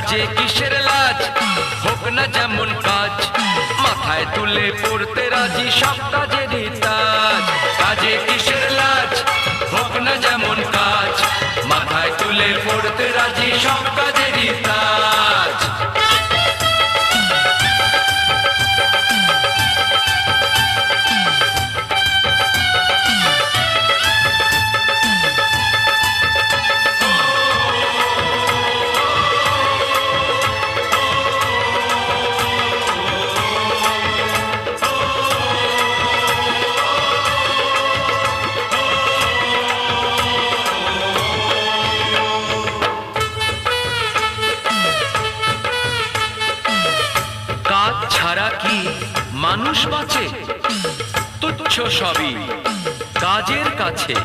কাজে কিসের লাজ, হোক না যেমন কাজ, মাথায় তুলে পড়তে রাজি সব কাজেরই তাজ। কাজে কিসের লাজ, হোক না যেমন কাজ, মাথায় তুলে পড়তে রাজি সব কাজেরই তাজ। কাজ ছাড়া কি মানুষ বাঁচে? তুচ্ছ সবই কাজের কাছে।